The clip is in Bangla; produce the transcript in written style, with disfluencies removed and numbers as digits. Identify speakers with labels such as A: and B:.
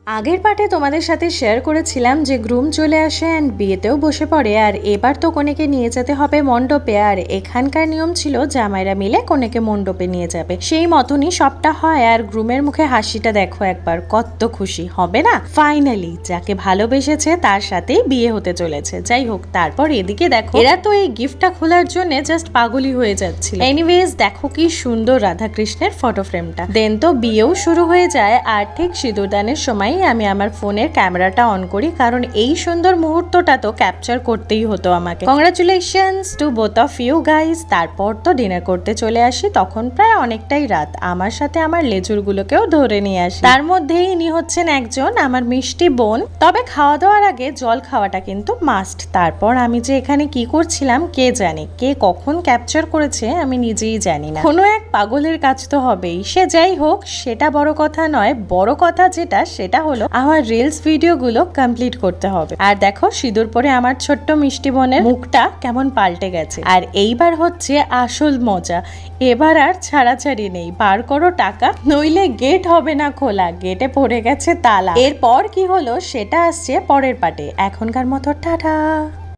A: আগের পার্টে তোমাদের সাথে শেয়ার করেছিলাম যে গ্রুম চলে আসে অ্যান্ড বিয়েতেও বসে পড়ে, আর এবার তো কনেকে নিয়ে যেতে হবে মণ্ডপে। আর এখানকার নিয়ম ছিল জামাইরা মিলে কনেকে মণ্ডপে নিয়ে যাবে, সেই মতনই সবটা হয়। আর গ্রুমের মুখে হাসিটা দেখো একবার, কত খুশি হবে না। ফাইনালি যাকে ভালোবেসেছে তার সাথেই বিয়ে হতে চলেছে। যাই হোক, তারপর এদিকে দেখো এরা তো এই গিফটটা খোলার জন্য জাস্ট পাগলই হয়ে যাচ্ছিল। এনিওয়েজ দেখো কি সুন্দর রাধাকৃষ্ণের ফটো ফ্রেমটা। দেন তো বিয়েও শুরু হয়ে যায়। আর ঠিক সিঁদুরদানের সময় আমি আমার ফোনের ক্যামেরাটা অন করি, কারণ এই সুন্দর মুহূর্তটা তো ক্যাপচার করতেই হতো আমাকে। Congratulations to both of you guys. তারপর তো ডিনার করতে চলে আসি, তখন প্রায় অনেকটাই রাত। আমার সাথে আমার লেজুরগুলোকেও ধরে নিয়ে আসি। তার মধ্যেই ইনি হচ্ছেন একজন আমার মিষ্টি বোন। তবে খাওয়া দাওয়ার আগে জল খাওয়াটা কিন্তু মাস্ট। তারপর আমি যে এখানে কি করছিলাম কে জানে, কে কখন ক্যাপচার করেছে আমি নিজেই জানি না। কোনো এক পাগলের কাজ তো হবেই। সে যাই হোক, সেটা বড় কথা নয়। বড় কথা যেটা, সেটা হলো আমার রিলস ভিডিও গুলো কমপ্লিট করতে হবে। আর দেখো সিঁদুর পরে আমার ছোট্ট মিষ্টি বোনের মুখটা কেমন পাল্টে গেছে। আর এইবার হচ্ছে আসল মজা। এবার আর ছাড়াছাড়ি নেই, বার করো টাকা, নইলে গেট হবে না খোলা। গেটে পড়ে গেছে তালা। এরপর কি হলো সেটা আসছে পরের পার্টে। এখনকার মতো টাটা।